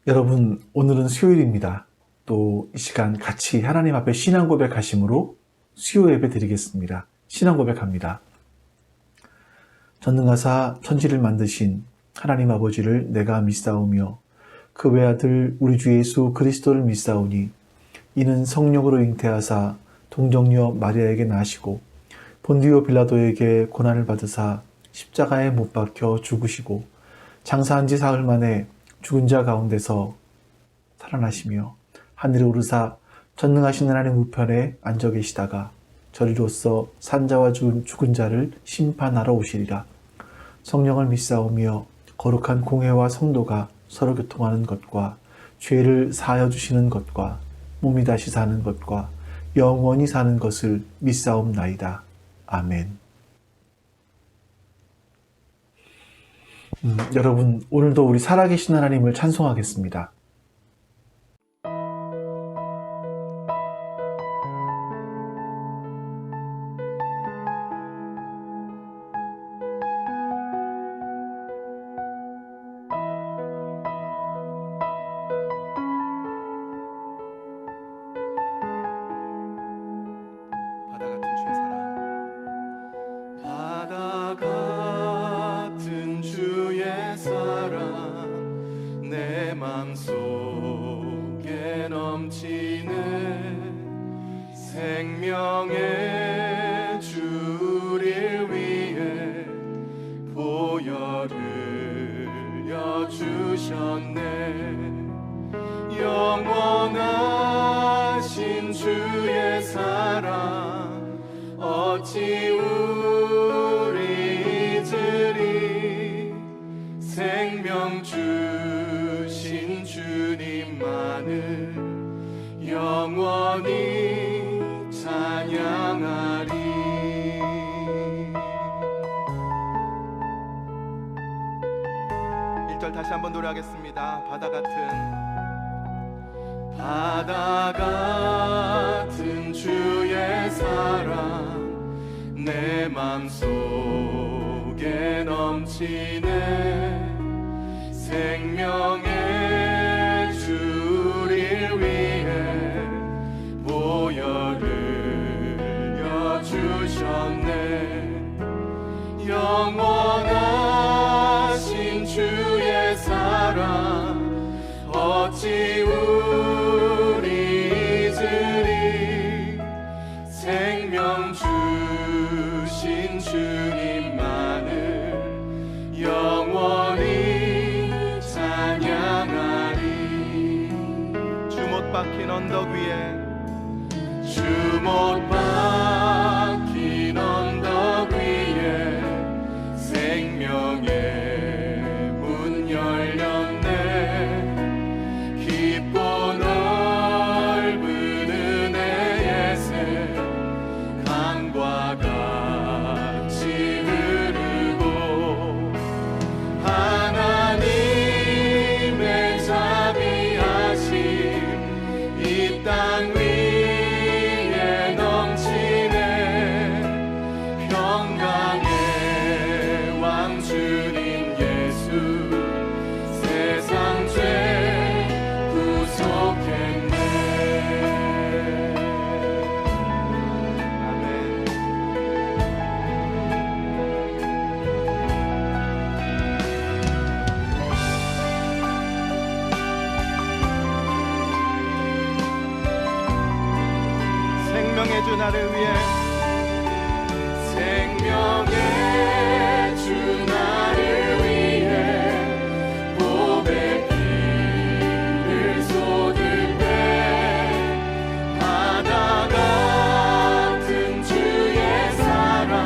여러분, 오늘은 수요일입니다. 또 이 시간 같이 하나님 앞에 신앙 고백하심으로 수요 예배 드리겠습니다. 신앙 고백합니다. 전능하사 천지를 만드신 하나님 아버지를 내가 믿사오며 그 외아들 우리 주 예수 그리스도를 믿사오니 이는 성령으로 잉태하사 동정녀 마리아에게 나시고 본디오 빌라도에게 고난을 받으사 십자가에 못 박혀 죽으시고 장사한 지 사흘 만에 죽은 자 가운데서 살아나시며 하늘에 오르사 전능하신 하나님 우편에 앉아 계시다가 저리로서 산자와 죽은 자를 심판하러 오시리라. 성령을 믿사오며 거룩한 공회와 성도가 서로 교통하는 것과 죄를 사하여 주시는 것과 몸이 다시 사는 것과 영원히 사는 것을 믿사옵나이다. 아멘. 여러분, 오늘도 우리 살아계신 하나님을 찬송하겠습니다. 바다 같은 주의 사랑 내 맘속에 넘치는 생명의 주를 위해 보혈을 여주셨네. 영원하신 주의 사랑 어찌 우리 잊으리. 생명 주신 주님만을 영원히 찬양하리. 1절 다시 한번 노래하겠습니다. 바다 같은 주의 사랑 내 맘속에 넘치는 생명의 주를 위해 보혈을 여주셨네. 영원하신 주의 사랑 어찌 우리 잊으리. 생명 주신 주님만을 영원히 찬양하리. 주 못 박힌 언덕 위에 생명의 문 열렸네. 깊고 넓은 은혜의 새 강과 같이 흐르고 하나님의 자비하심 이 땅 위에 넘치네. 평강의 왕 주님 예수 세상 죄 구속했네. 아멘. 생명의 주 나를 위해 생명의 주 나를 위해 보배 길을 쏟을 때 바다 같은 주의 사랑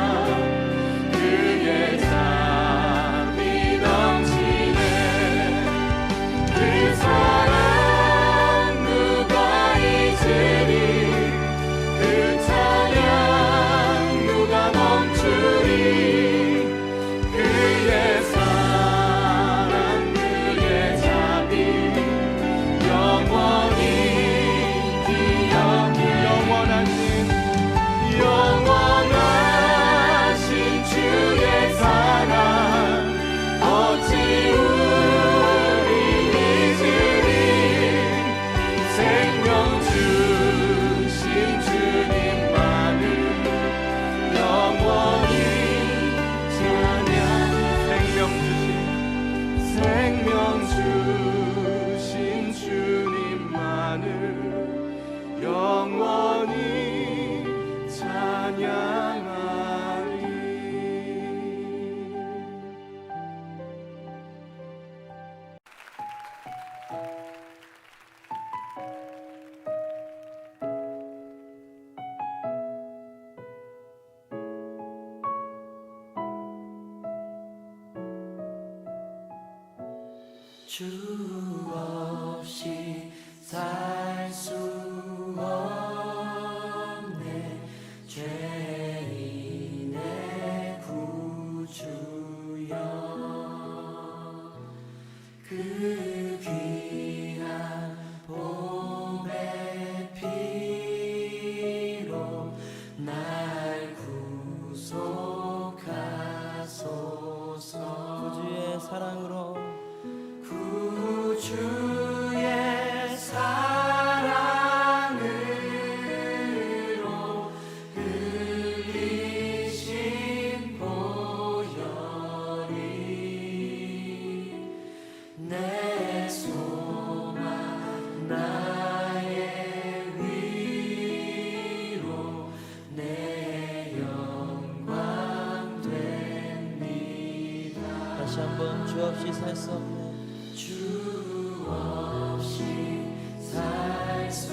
그의 자비 넘치네. 그 사랑 누가 잊으리. 그 찬양 누가 멈추리. 주 없이 살 수 없네 죄인의 구주여 그 귀한 보배 피로 날 구속하소서 구주의 사랑으로 구주의 사랑으로 흘리신 보혈이 내 소망 나의 위로 내 영광 됩니다. 다시 한번 주 없이 살 수 없네 주 없이 살 수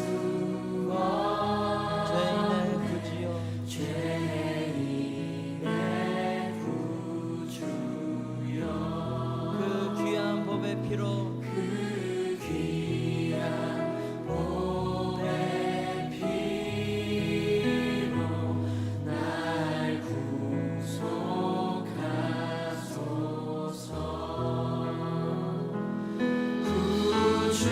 없네 죄인의 구주여 그 귀한 보배 피로 그 귀한 보배 피로 날 구속하소서 구주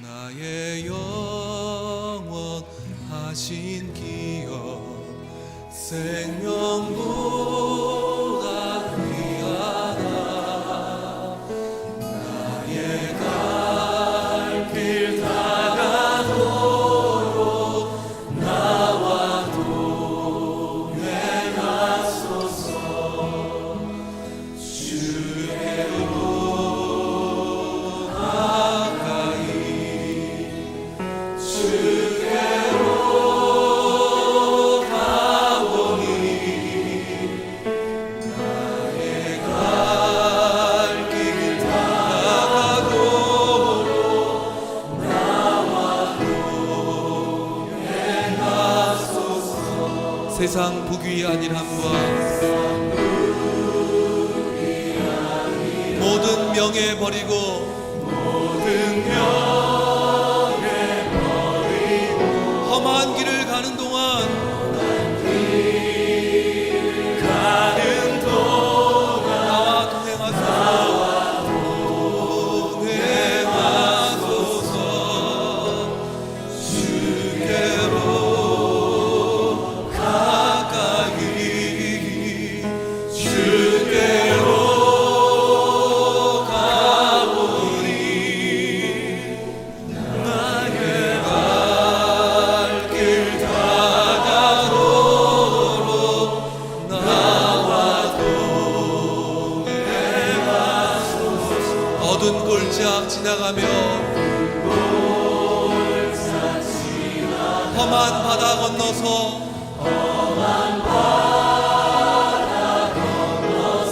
나의 영원하신 기억 생명보다 귀하다 나의 갈 길 다가도록 나와 동행하소서 주께로 가까이 주께로 가오니 나의 갈 길 다가도록 나와 동행하소서 세상 부귀 아니함과 모든 명예 버리고 험한 길을 가는 동안 나와 동행하소서 주께로 가까이 주께로 가오니 나의 갈 길 다가도록 나와 동행하소서 어두운 골짜 지나가며 험한 바다 건너서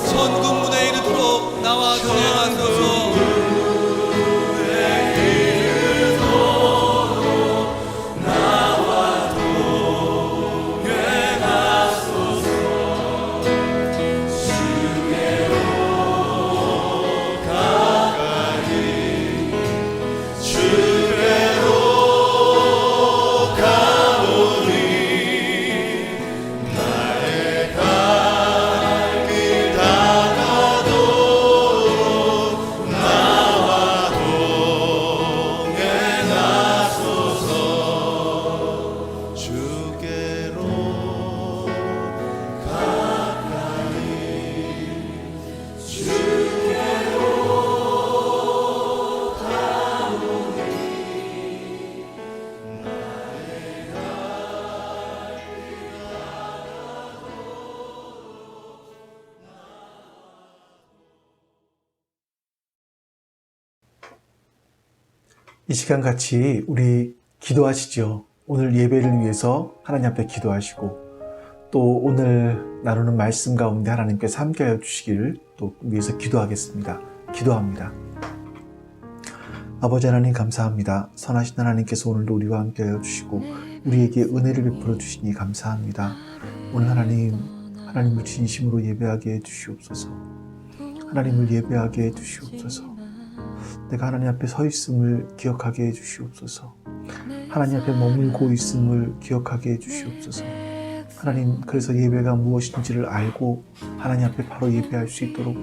천국문에 이르도록 나와 동행하소서 이 시간 같이 우리 기도하시죠. 오늘 예배를 위해서 하나님 앞에 기도하시고 또 오늘 나누는 말씀 가운데 하나님께서 함께하여 주시기를 또 위해서 기도하겠습니다. 기도합니다. 아버지 하나님 감사합니다. 선하신 하나님께서 오늘도 우리와 함께하여 주시고 우리에게 은혜를 베풀어 주시니 감사합니다. 오늘 하나님을 진심으로 예배하게 해주시옵소서. 하나님을 예배하게 해주시옵소서. 내가 하나님 앞에 서 있음을 기억하게 해주시옵소서. 하나님 앞에 머물고 있음을 기억하게 해주시옵소서. 하나님, 그래서 예배가 무엇인지를 알고 하나님 앞에 바로 예배할 수 있도록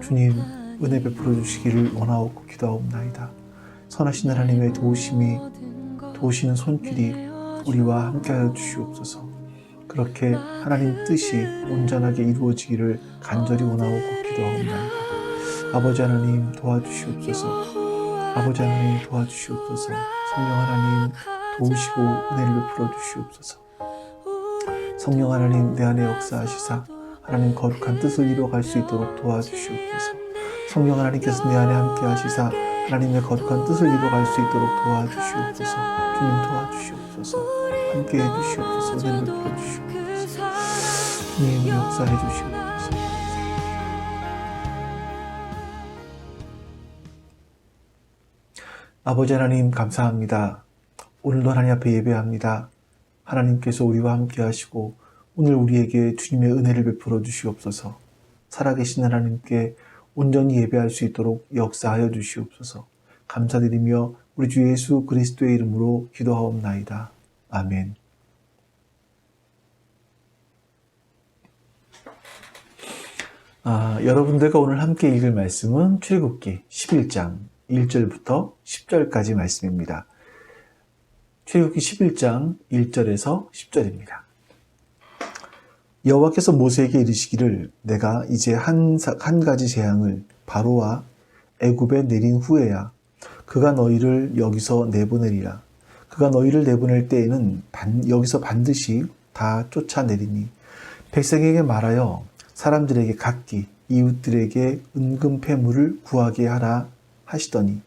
주님 은혜 베풀어 주시기를 원하옵고 기도하옵나이다. 선하신 하나님의 도우시는 손길이 우리와 함께하여 주시옵소서. 그렇게 하나님 뜻이 온전하게 이루어지기를 간절히 원하옵고 기도하옵나이다. 아버지 하나님 도와주시옵소서. 아버지 하나님 도와주시옵소서. 성령 하나님 도우시고 은혜를 베풀어 주시옵소서. 성령 하나님 내 안에 역사하시사 하나님 거룩한 뜻을 이루어갈 수 있도록 도와주시옵소서. 성령 하나님께서 내 안에 함께 하시사 하나님의 거룩한 뜻을 이루어갈 수 있도록 도와주시옵소서. 주님 도와주시옵소서. 함께 해주시옵소서. 은혜를 베풀어 주시옵소서. 주님 역사해 주시옵소서. 아버지 하나님 감사합니다. 오늘도 하나님 앞에 예배합니다. 하나님께서 우리와 함께 하시고 오늘 우리에게 주님의 은혜를 베풀어 주시옵소서. 살아계신 하나님께 온전히 예배할 수 있도록 역사하여 주시옵소서. 감사드리며 우리 주 예수 그리스도의 이름으로 기도하옵나이다. 아멘. 여러분들과 오늘 함께 읽을 말씀은 출애굽기 11장 1절부터 10절까지 말씀입니다. 출애굽기 11장 1절에서 10절입니다. 여호와께서 모세에게 이르시기를 내가 이제 한 가지 재앙을 바로와 애굽에 내린 후에야 그가 너희를 여기서 내보내리라. 그가 너희를 내보낼 때에는 여기서 반드시 다 쫓아내리니 백성에게 말하여 사람들에게 각기 이웃들에게 은금 패물을 구하게 하라 하시더니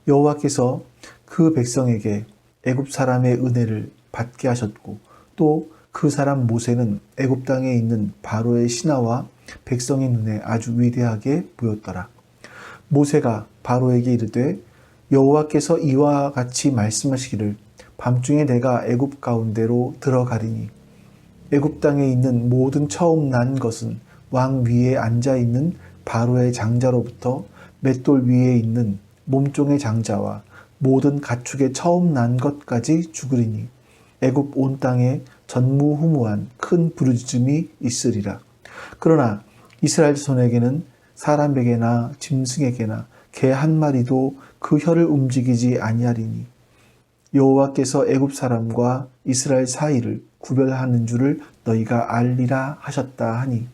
여호와께서 그 백성에게 애굽 사람의 은혜를 받게 하셨고 또 그 사람 모세는 애굽 땅에 있는 바로의 신하와 백성의 눈에 아주 위대하게 보였더라. 모세가 바로에게 이르되 여호와께서 이와 같이 말씀하시기를 밤중에 내가 애굽 가운데로 들어가리니 애굽 땅에 있는 모든 처음 난 것은 왕 위에 앉아 있는 바로의 장자로부터 맷돌 위에 있는 몸종의 장자와 모든 가축의 처음 난 것까지 죽으리니 애굽 온 땅에 전무후무한 큰 부르짖음이 있으리라. 그러나 이스라엘 자손에게는 사람에게나 짐승에게나 개 한 마리도 그 혀를 움직이지 아니하리니 여호와께서 애굽 사람과 이스라엘 사이를 구별하는 줄을 너희가 알리라 하셨다 하니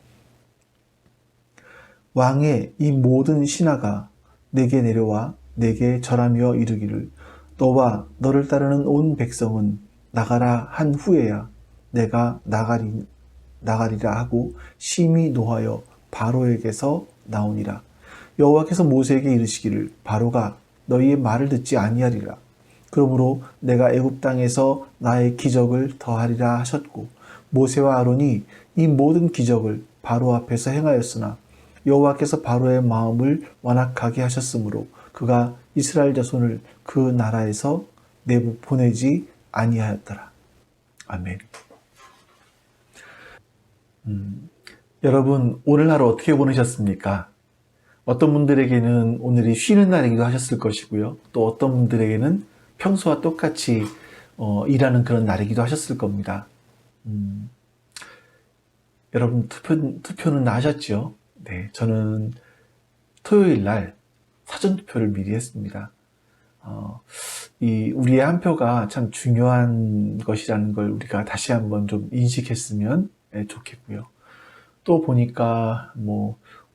왕의 이 모든 신하가 내게 내려와 내게 절하며 이르기를 너와 너를 따르는 온 백성은 나가라 한 후에야 내가 나가리라 하고 심히 노하여 바로에게서 나오니라. 여호와께서 모세에게 이르시기를 바로가 너희의 말을 듣지 아니하리라. 그러므로 내가 애굽 땅에서 나의 기적을 더하리라 하셨고 모세와 아론이 이 모든 기적을 바로 앞에서 행하였으나 여호와께서 바로의 마음을 완악하게 하셨으므로 그가 이스라엘 자손을 그 나라에서 내부 보내지 아니하였더라. 아멘. 여러분 오늘 하루 어떻게 보내셨습니까? 어떤 분들에게는 오늘이 쉬는 날이기도 하셨을 것이고요. 또 어떤 분들에게는 평소와 똑같이 일하는 그런 날이기도 하셨을 겁니다. 여러분 투표는 하셨죠? 네, 저는 토요일 날 사전투표를 미리 했습니다. 우리의 한 표가 참 중요한 것이라는 걸 우리가 다시 한번 좀 인식했으면 좋겠고요. 또 보니까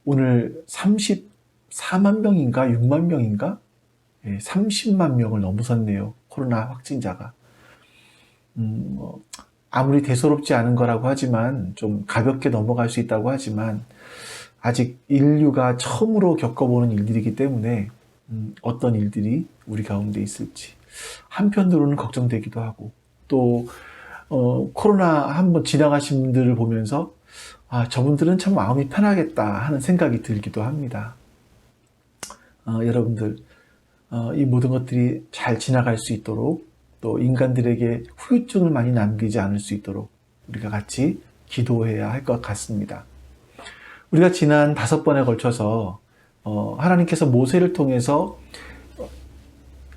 오늘 34만 명인가 6만 명인가 30만 명을 넘어섰네요. 코로나 확진자가. 아무리 대수롭지 않은 거라고 하지만 좀 가볍게 넘어갈 수 있다고 하지만 아직 인류가 처음으로 겪어보는 일들이기 때문에 어떤 일들이 우리 가운데 있을지 한편으로는 걱정되기도 하고 또 코로나 한번 지나가신 분들을 보면서 저분들은 참 마음이 편하겠다 하는 생각이 들기도 합니다. 여러분들 이 모든 것들이 잘 지나갈 수 있도록 또 인간들에게 후유증을 많이 남기지 않을 수 있도록 우리가 같이 기도해야 할 것 같습니다. 우리가 지난 5번에 걸쳐서 하나님께서 모세를 통해서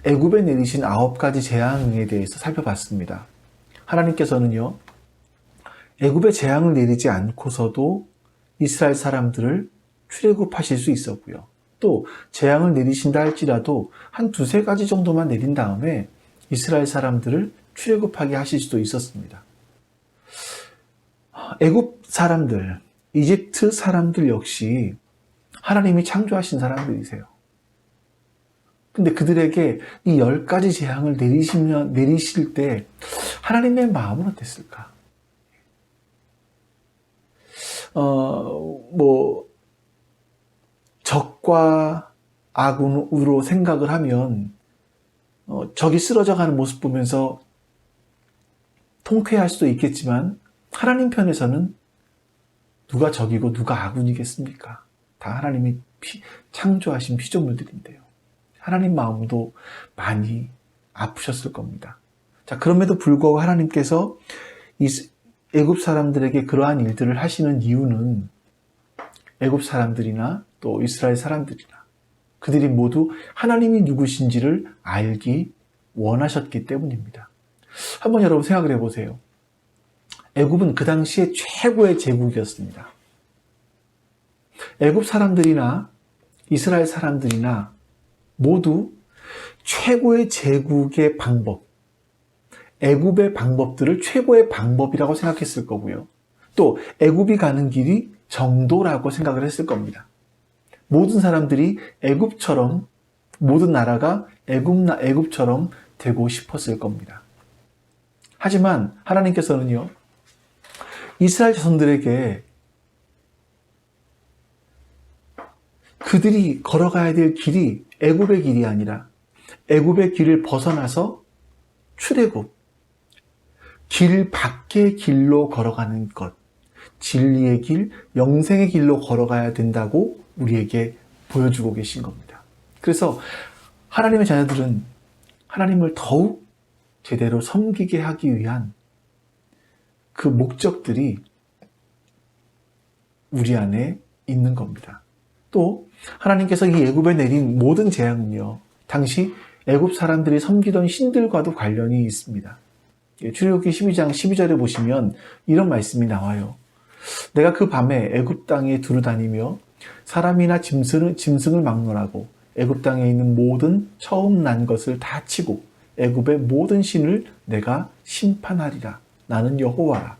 애굽에 내리신 9가지 재앙에 대해서 살펴봤습니다. 하나님께서는요 애굽에 재앙을 내리지 않고서도 이스라엘 사람들을 출애굽하실 수 있었고요. 또 재앙을 내리신다 할지라도 한 2-3가지 정도만 내린 다음에 이스라엘 사람들을 출애굽하게 하실 수도 있었습니다. 애굽 사람들, 이집트 사람들 역시 하나님이 창조하신 사람들이세요. 근데 그들에게 이 10가지 재앙을 내리실 때 하나님의 마음은 어땠을까? 적과 아군으로 생각을 하면 적이 쓰러져가는 모습 보면서 통쾌할 수도 있겠지만 하나님 편에서는 누가 적이고 누가 아군이겠습니까? 다 하나님이 창조하신 피조물들인데요. 하나님 마음도 많이 아프셨을 겁니다. 자, 그럼에도 불구하고 하나님께서 애굽 사람들에게 그러한 일들을 하시는 이유는 애굽 사람들이나 또 이스라엘 사람들이나 그들이 모두 하나님이 누구신지를 알기 원하셨기 때문입니다. 한번 여러분 생각을 해보세요. 애굽은 그 당시에 최고의 제국이었습니다. 애굽 사람들이나 이스라엘 사람들이나 모두 최고의 제국의 방법, 애굽의 방법들을 최고의 방법이라고 생각했을 거고요. 또 애굽이 가는 길이 정도라고 생각을 했을 겁니다. 모든 사람들이 애굽처럼, 모든 나라가 애굽처럼 되고 싶었을 겁니다. 하지만 하나님께서는요, 이스라엘 자손들에게 그들이 걸어가야 될 길이 애굽의 길이 아니라 애굽의 길을 벗어나서 출애굽, 길 밖의 길로 걸어가는 것, 진리의 길, 영생의 길로 걸어가야 된다고 우리에게 보여주고 계신 겁니다. 그래서 하나님의 자녀들은 하나님을 더욱 제대로 섬기게 하기 위한 그 목적들이 우리 안에 있는 겁니다. 또 하나님께서 이 애굽에 내린 모든 재앙은요, 당시 애굽 사람들이 섬기던 신들과도 관련이 있습니다. 출애굽기 12장 12절에 보시면 이런 말씀이 나와요. 내가 그 밤에 애굽 땅에 두루다니며 사람이나 짐승을 막론하고 애굽 땅에 있는 모든 처음 난 것을 다 치고 애굽의 모든 신을 내가 심판하리라. 나는 여호와라.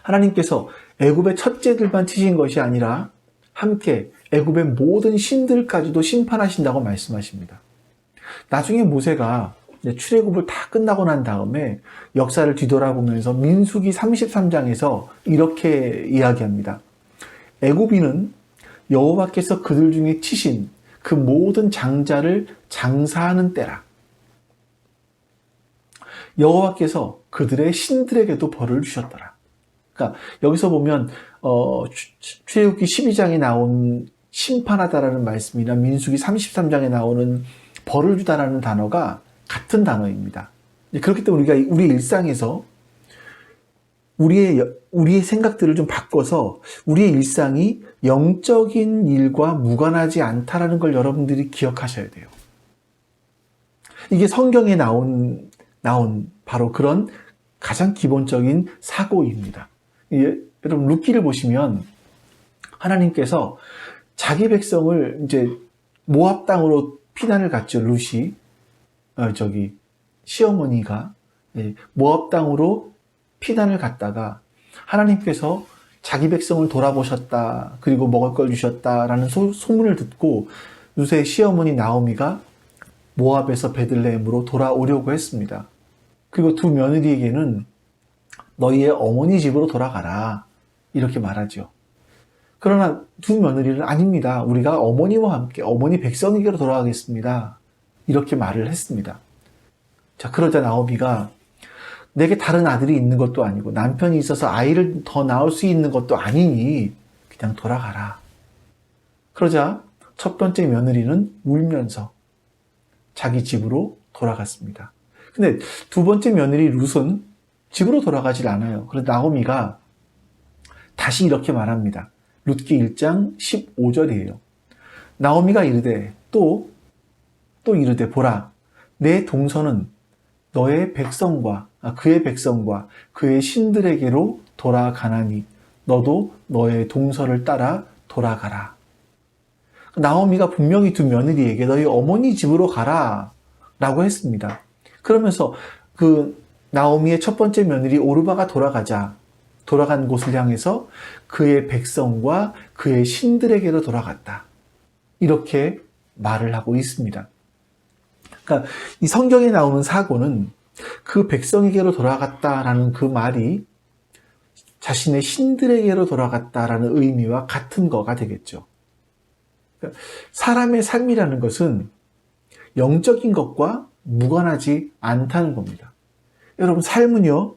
하나님께서 애굽의 첫째들만 치신 것이 아니라 함께 애굽의 모든 신들까지도 심판하신다고 말씀하십니다. 나중에 모세가 출애굽을 다 끝나고 난 다음에 역사를 뒤돌아보면서 민수기 33장에서 이렇게 이야기합니다. 애굽인은 여호와께서 그들 중에 치신 그 모든 장자를 장사하는 때라. 여호와께서 그들의 신들에게도 벌을 주셨더라. 그러니까 여기서 보면 출애굽기 12장에 나온 심판하다라는 말씀이나 민수기 33장에 나오는 벌을 주다라는 단어가 같은 단어입니다. 그렇기 때문에 우리가 우리 일상에서 우리의 생각들을 좀 바꿔서 우리의 일상이 영적인 일과 무관하지 않다라는 걸 여러분들이 기억하셔야 돼요. 이게 성경에 나온 바로 그런 가장 기본적인 사고입니다. 여러분 룻기를 보시면 하나님께서 자기 백성을 이제 모압 땅으로 피난을 갔죠. 룻이 시어머니가 모압 땅으로 피난을 갔다가 하나님께서 자기 백성을 돌아보셨다, 그리고 먹을 걸 주셨다라는 소문을 듣고 룻의 시어머니 나오미가 모압에서 베들레헴으로 돌아오려고 했습니다. 그리고 두 며느리에게는 너희의 어머니 집으로 돌아가라 이렇게 말하죠. 그러나 두 며느리는 아닙니다. 우리가 어머니와 함께 어머니 백성에게로 돌아가겠습니다. 이렇게 말을 했습니다. 자, 그러자 나오미가 내게 다른 아들이 있는 것도 아니고 남편이 있어서 아이를 더 낳을 수 있는 것도 아니니 그냥 돌아가라. 그러자 첫 번째 며느리는 울면서 자기 집으로 돌아갔습니다. 근데 두 번째 며느리 룻은 집으로 돌아가질 않아요. 그래서 나오미가 다시 이렇게 말합니다. 룻기 1장 15절이에요. 나오미가 이르되 또 이르되 보라 내 동서는 너의 백성과 그의 백성과 그의 신들에게로 돌아가나니 너도 너의 동서를 따라 돌아가라. 나오미가 분명히 두 며느리에게 너희 어머니 집으로 가라 라고 했습니다. 그러면서 그 나오미의 첫 번째 며느리 오르바가 돌아간 곳을 향해서 그의 백성과 그의 신들에게로 돌아갔다. 이렇게 말을 하고 있습니다. 그러니까 이 성경에 나오는 사고는 그 백성에게로 돌아갔다라는 그 말이 자신의 신들에게로 돌아갔다라는 의미와 같은 거가 되겠죠. 그러니까 사람의 삶이라는 것은 영적인 것과 무관하지 않다는 겁니다. 여러분, 삶은요,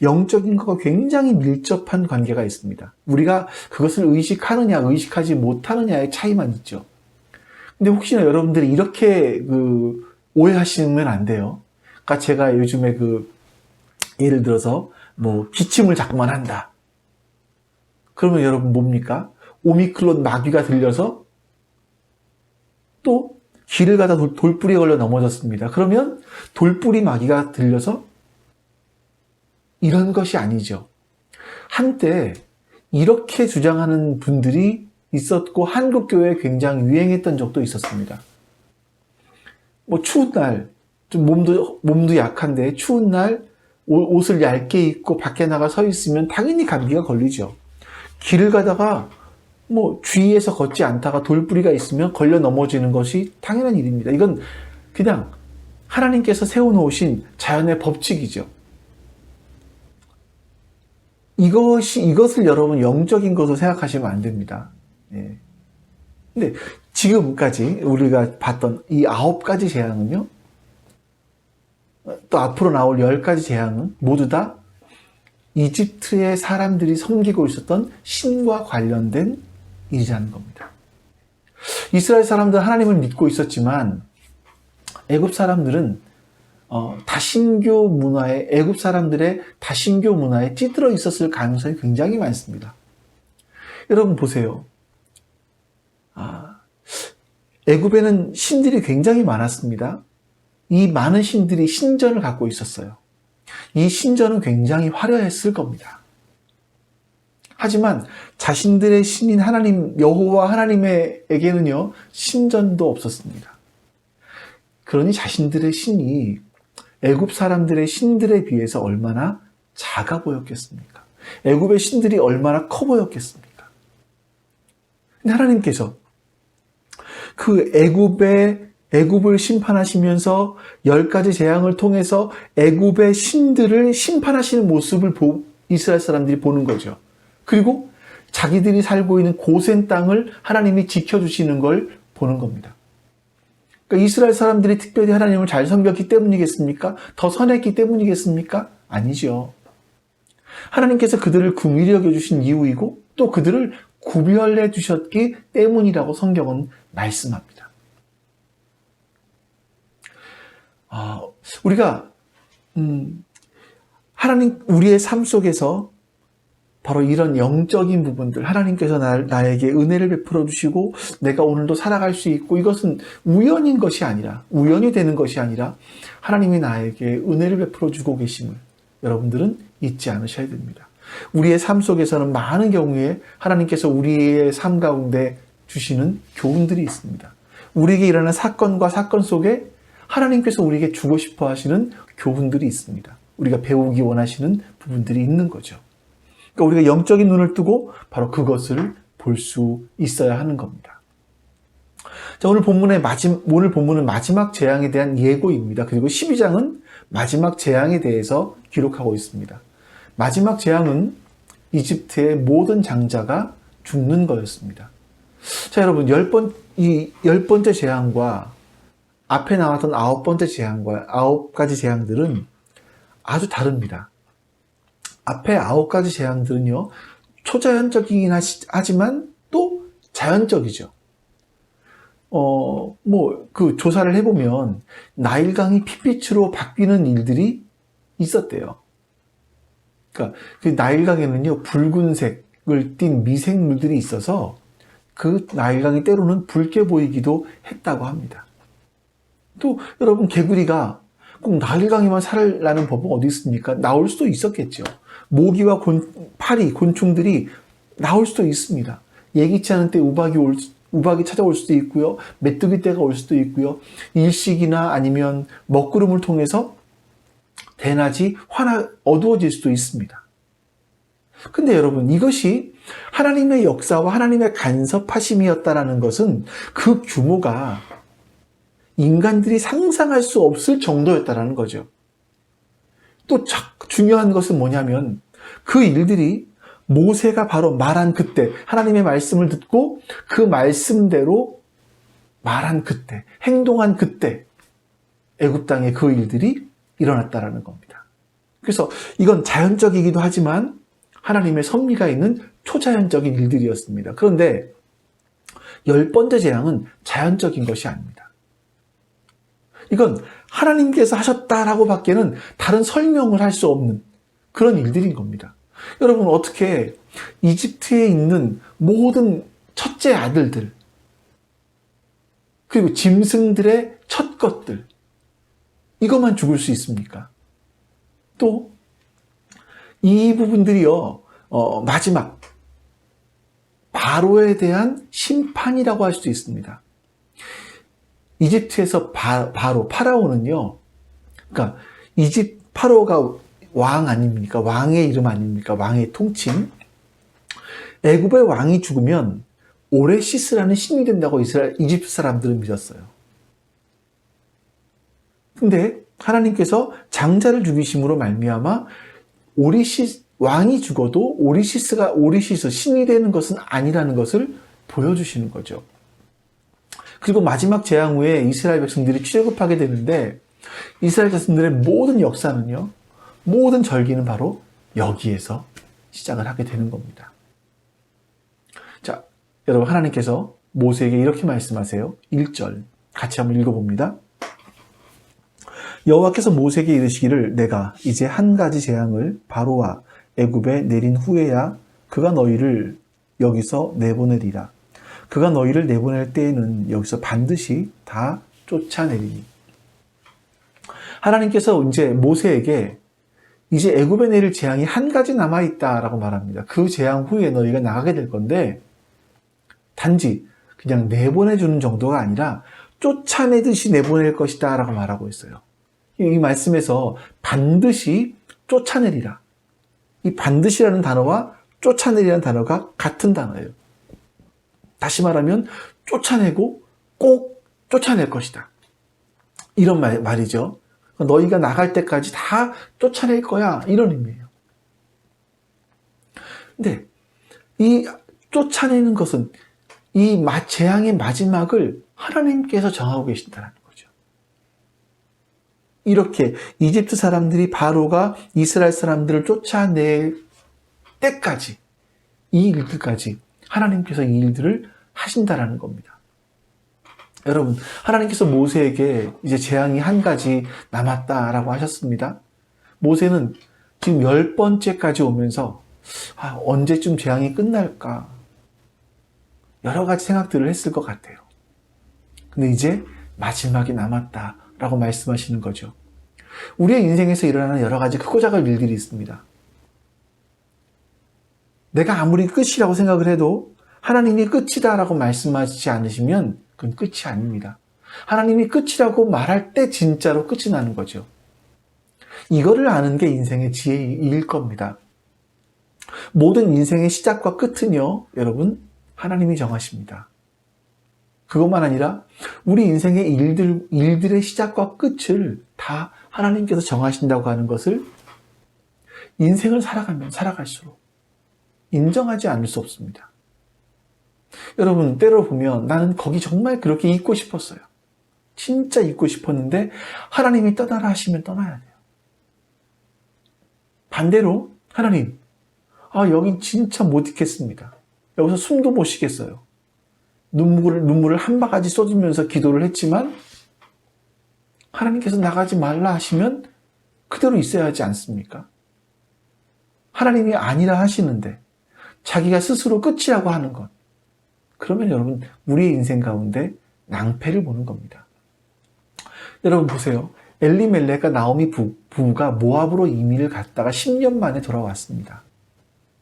영적인 것과 굉장히 밀접한 관계가 있습니다. 우리가 그것을 의식하느냐, 의식하지 못하느냐의 차이만 있죠. 근데 혹시나 여러분들이 이렇게 오해하시면 안 돼요. 그러니까 제가 요즘에 예를 들어서 기침을 자꾸만 한다. 그러면 여러분 뭡니까? 오미크론 마귀가 들려서 또 길을 가다 돌뿌리에 걸려 넘어졌습니다. 그러면 돌뿌리 마귀가 들려서 이런 것이 아니죠. 한때 이렇게 주장하는 분들이 있었고 한국교회에 굉장히 유행했던 적도 있었습니다. 뭐 추운 날, 좀 몸도 약한데 추운 날 옷을 얇게 입고 밖에 나가 서 있으면 당연히 감기가 걸리죠. 길을 가다가 뭐 주위에서 걷지 않다가 돌부리가 있으면 걸려 넘어지는 것이 당연한 일입니다. 이건 그냥 하나님께서 세워놓으신 자연의 법칙이죠. 이것을 여러분 영적인 것으로 생각하시면 안 됩니다. 예. 근데 지금까지 우리가 봤던 이 9가지 재앙은요, 또 앞으로 나올 10가지 재앙은 모두 다 이집트의 사람들이 섬기고 있었던 신과 관련된 일이라는 겁니다. 이스라엘 사람들은 하나님을 믿고 있었지만 애굽 사람들은 애굽 사람들의 다신교 문화에 찌들어 있었을 가능성이 굉장히 많습니다. 여러분 보세요. 애굽에는 신들이 굉장히 많았습니다. 이 많은 신들이 신전을 갖고 있었어요. 이 신전은 굉장히 화려했을 겁니다. 하지만 자신들의 신인 하나님 여호와 하나님에게는요, 신전도 없었습니다. 그러니 자신들의 신이 애굽 사람들의 신들에 비해서 얼마나 작아 보였겠습니까? 애굽의 신들이 얼마나 커 보였겠습니까? 근데 하나님께서 그 애굽을 심판하시면서 10가지 재앙을 통해서 애굽의 신들을 심판하시는 모습을 이스라엘 사람들이 보는 거죠. 그리고 자기들이 살고 있는 고센 땅을 하나님이 지켜주시는 걸 보는 겁니다. 그러니까 이스라엘 사람들이 특별히 하나님을 잘 섬겼기 때문이겠습니까? 더 선했기 때문이겠습니까? 아니죠. 하나님께서 그들을 긍휼히 여겨주신 이유이고 또 그들을 구별해 주셨기 때문이라고 성경은 말씀합니다. 우리가 우리의 삶 속에서 바로 이런 영적인 부분들, 하나님께서 나에게 은혜를 베풀어 주시고 내가 오늘도 살아갈 수 있고, 이것은 우연이 되는 것이 아니라 하나님이 나에게 은혜를 베풀어 주고 계심을 여러분들은 잊지 않으셔야 됩니다. 우리의 삶 속에서는 많은 경우에 하나님께서 우리의 삶 가운데 주시는 교훈들이 있습니다. 우리에게 일어나는 사건 속에 하나님께서 우리에게 주고 싶어 하시는 교훈들이 있습니다. 우리가 배우기 원하시는 부분들이 있는 거죠. 그러니까 우리가 영적인 눈을 뜨고 바로 그것을 볼 수 있어야 하는 겁니다. 자, 오늘 본문은 마지막 재앙에 대한 예고입니다. 그리고 12장은 마지막 재앙에 대해서 기록하고 있습니다. 마지막 재앙은 이집트의 모든 장자가 죽는 거였습니다. 자, 여러분, 10번째 재앙과 앞에 나왔던 9번째 재앙과 9가지 재앙들은 아주 다릅니다. 앞에 9가지 재앙들은요, 초자연적이긴 하지만 또 자연적이죠. 조사를 해보면 나일강이 핏빛으로 바뀌는 일들이 있었대요. 그러니까 그 나일강에는요, 붉은색을 띤 미생물들이 있어서 그 나일강이 때로는 붉게 보이기도 했다고 합니다. 또 여러분, 개구리가 꼭 나일강에만 살라는 법은 어디 있습니까? 나올 수도 있었겠죠. 모기와 파리, 곤충들이 나올 수도 있습니다. 예기치 않은 때 우박이 찾아올 수도 있고요. 메뚜기 떼가 올 수도 있고요. 일식이나 아니면 먹구름을 통해서 대낮이 어두워질 수도 있습니다. 근데 여러분, 이것이 하나님의 역사와 하나님의 간섭하심이었다라는 것은 그 규모가 인간들이 상상할 수 없을 정도였다라는 거죠. 또 중요한 것은 뭐냐면 그 일들이 모세가 바로 말한 그때, 하나님의 말씀을 듣고 그 말씀대로 말한 그때, 행동한 그때 애굽 땅에 그 일들이 일어났다라는 겁니다. 그래서 이건 자연적이기도 하지만 하나님의 섭리가 있는 초자연적인 일들이었습니다. 그런데 10번째 재앙은 자연적인 것이 아닙니다. 이건 하나님께서 하셨다라고 밖에는 다른 설명을 할 수 없는 그런 일들인 겁니다. 여러분, 어떻게 이집트에 있는 모든 첫째 아들들, 그리고 짐승들의 첫 것들, 이것만 죽을 수 있습니까? 또 이 부분들이요, 마지막 바로에 대한 심판이라고 할 수도 있습니다. 이집트에서 파라오는요, 그러니까 이집 파라오가 왕 아닙니까? 왕의 이름 아닙니까? 왕의 통칭. 애굽의 왕이 죽으면 오레시스라는 신이 된다고 이집트 사람들은 믿었어요. 근데 하나님께서 장자를 죽이심으로 말미암아 왕이 죽어도 오리시스 신이 되는 것은 아니라는 것을 보여주시는 거죠. 그리고 마지막 재앙 후에 이스라엘 백성들이 출애굽하게 되는데 이스라엘 백성들의 모든 역사는요, 모든 절기는 바로 여기에서 시작을 하게 되는 겁니다. 자, 여러분, 하나님께서 모세에게 이렇게 말씀하세요. 1절 같이 한번 읽어봅니다. 여호와께서 모세에게 이르시기를 내가 이제 한 가지 재앙을 바로와 애굽에 내린 후에야 그가 너희를 여기서 내보내리라. 그가 너희를 내보낼 때에는 여기서 반드시 다 쫓아내리니. 하나님께서 이제 모세에게 이제 애굽에 내릴 재앙이 한 가지 남아있다라고 말합니다. 그 재앙 후에 너희가 나가게 될 건데 단지 그냥 내보내주는 정도가 아니라 쫓아내듯이 내보낼 것이다 라고 말하고 있어요. 이 말씀에서 반드시 쫓아내리라. 이 반드시라는 단어와 쫓아내리라는 단어가 같은 단어예요. 다시 말하면 쫓아내고 꼭 쫓아낼 것이다. 이런 말이죠. 너희가 나갈 때까지 다 쫓아낼 거야. 이런 의미예요. 근데 이 쫓아내는 것은 이 재앙의 마지막을 하나님께서 정하고 계신다는 거죠. 이렇게 이집트 사람들이 바로가 이스라엘 사람들을 쫓아낼 때까지, 이 일들까지 하나님께서 이 일들을 하신다라는 겁니다. 여러분, 하나님께서 모세에게 이제 재앙이 한 가지 남았다라고 하셨습니다. 모세는 지금 10번째까지 오면서 언제쯤 재앙이 끝날까? 여러 가지 생각들을 했을 것 같아요. 근데 이제 마지막이 남았다라고 말씀하시는 거죠. 우리의 인생에서 일어나는 여러 가지 크고 작은 일들이 있습니다. 내가 아무리 끝이라고 생각을 해도 하나님이 끝이다라고 말씀하시지 않으시면 그건 끝이 아닙니다. 하나님이 끝이라고 말할 때 진짜로 끝이 나는 거죠. 이거를 아는 게 인생의 지혜일 겁니다. 모든 인생의 시작과 끝은요, 여러분, 하나님이 정하십니다. 그것만 아니라 우리 인생의 일들의 시작과 끝을 다 하나님께서 정하신다고 하는 것을 인생을 살아가면 살아갈수록 인정하지 않을 수 없습니다. 여러분, 때로 보면 나는 거기 정말 그렇게 있고 싶었어요. 진짜 있고 싶었는데 하나님이 떠나라 하시면 떠나야 돼요. 반대로 하나님, 여긴 진짜 못 있겠습니다. 여기서 숨도 못 쉬겠어요. 눈물을 한 바가지 쏟으면서 기도를 했지만 하나님께서 나가지 말라 하시면 그대로 있어야 하지 않습니까? 하나님이 아니라 하시는데 자기가 스스로 끝이라고 하는 것, 그러면 여러분, 우리의 인생 가운데 낭패를 보는 겁니다. 여러분 보세요. 엘리멜렉과 나오미 부부가 모압으로 이민을 갔다가 10년 만에 돌아왔습니다.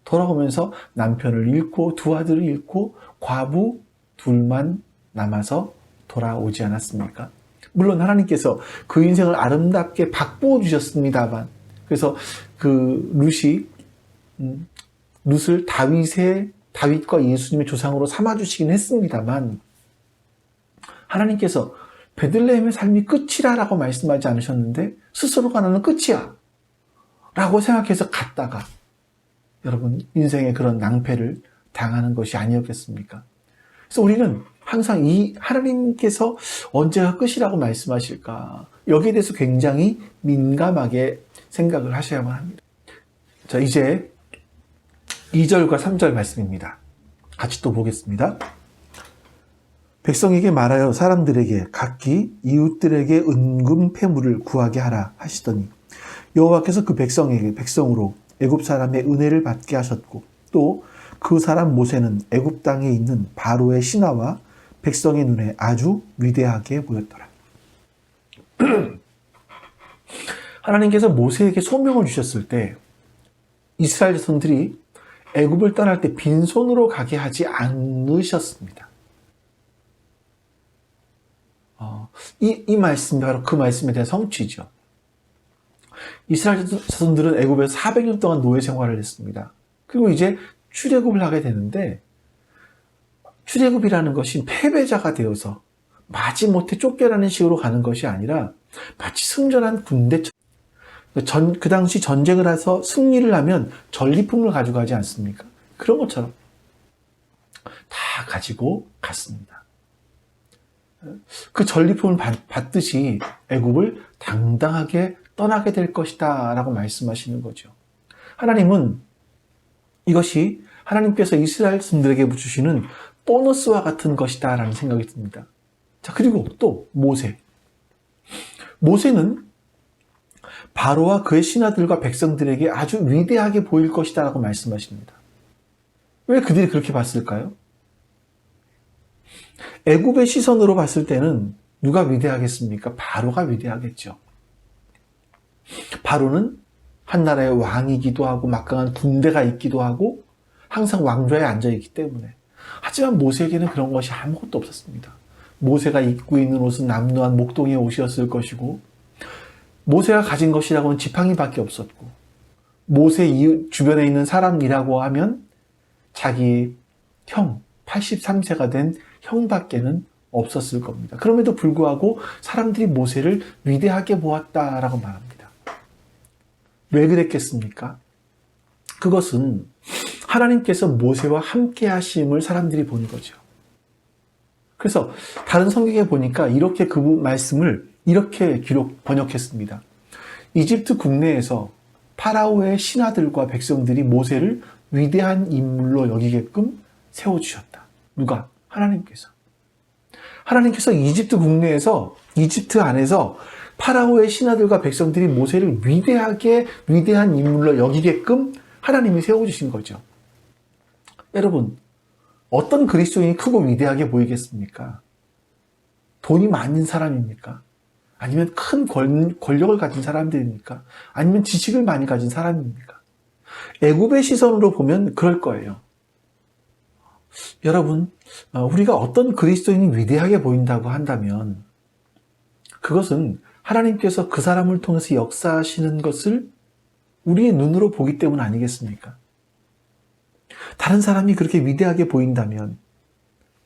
돌아오면서 남편을 잃고 두 아들을 잃고 과부 둘만 남아서 돌아오지 않았습니까? 물론 하나님께서 그 인생을 아름답게 바꾸어 주셨습니다만, 그래서 그 룻을 다윗과 예수님의 조상으로 삼아주시긴 했습니다만, 하나님께서 베들레헴의 삶이 끝이라고 말씀하지 않으셨는데 스스로가 나는 끝이야 라고 생각해서 갔다가 여러분, 인생의 그런 낭패를 당하는 것이 아니었겠습니까? 그래서 우리는 항상 이 하나님께서 언제가 끝이라고 말씀하실까, 여기에 대해서 굉장히 민감하게 생각을 하셔야만 합니다. 자, 이제 2절과 3절 말씀입니다. 같이 또 보겠습니다. 백성에게 말하여 사람들에게 각기 이웃들에게 은금 패물을 구하게 하라 하시더니 여호와께서 그 백성으로 애굽 사람의 은혜를 받게 하셨고 또 그 사람 모세는 애굽 땅에 있는 바로의 신하와 백성의 눈에 아주 위대하게 보였더라. 하나님께서 모세에게 소명을 주셨을 때 이스라엘 자손들이 애굽을 떠날 때 빈손으로 가게 하지 않으셨습니다. 이 말씀이 바로 그 말씀에 대한 성취죠. 이스라엘 자손들은 애굽에서 400년 동안 노예 생활을 했습니다. 그리고 이제 출애굽을 하게 되는데, 출애굽이라는 것이 패배자가 되어서 마지못해 쫓겨나는 식으로 가는 것이 아니라 마치 승전한 군대처럼, 그 당시 전쟁을 해서 승리를 하면 전리품을 가져가지 않습니까? 그런 것처럼 다 가지고 갔습니다. 그 전리품을 받듯이 애굽을 당당하게 떠나게 될 것이다 라고 말씀하시는 거죠. 하나님은 이것이 하나님께서 이스라엘 분들에게 주시는 보너스와 같은 것이다 라는 생각이 듭니다. 자, 그리고 또 모세는 바로와 그의 신하들과 백성들에게 아주 위대하게 보일 것이다 라고 말씀하십니다. 왜 그들이 그렇게 봤을까요? 애굽의 시선으로 봤을 때는 누가 위대하겠습니까? 바로가 위대하겠죠. 바로는 한 나라의 왕이기도 하고 막강한 군대가 있기도 하고 항상 왕좌에 앉아있기 때문에. 하지만 모세에게는 그런 것이 아무것도 없었습니다. 모세가 입고 있는 옷은 남루한 목동의 옷이었을 것이고, 모세가 가진 것이라고는 지팡이밖에 없었고, 모세 주변에 있는 사람이라고 하면 자기 형, 83세가 된 형밖에는 없었을 겁니다. 그럼에도 불구하고 사람들이 모세를 위대하게 보았다라고 말합니다. 왜 그랬겠습니까? 그것은 하나님께서 모세와 함께 하심을 사람들이 본 거죠. 그래서 다른 성경에 보니까 이렇게 그 말씀을 이렇게 번역했습니다. 이집트 국내에서 파라오의 신하들과 백성들이 모세를 위대한 인물로 여기게끔 세워주셨다. 누가? 하나님께서. 하나님께서 이집트 국내에서, 이집트 안에서 파라오의 신하들과 백성들이 모세를 위대한 인물로 여기게끔 하나님이 세워주신 거죠. 여러분, 어떤 그리스도인이 크고 위대하게 보이겠습니까? 돈이 많은 사람입니까? 아니면 큰 권력을 가진 사람들입니까? 아니면 지식을 많이 가진 사람입니까? 애굽의 시선으로 보면 그럴 거예요. 여러분, 우리가 어떤 그리스도인이 위대하게 보인다고 한다면 그것은 하나님께서 그 사람을 통해서 역사하시는 것을 우리의 눈으로 보기 때문 아니겠습니까? 다른 사람이 그렇게 위대하게 보인다면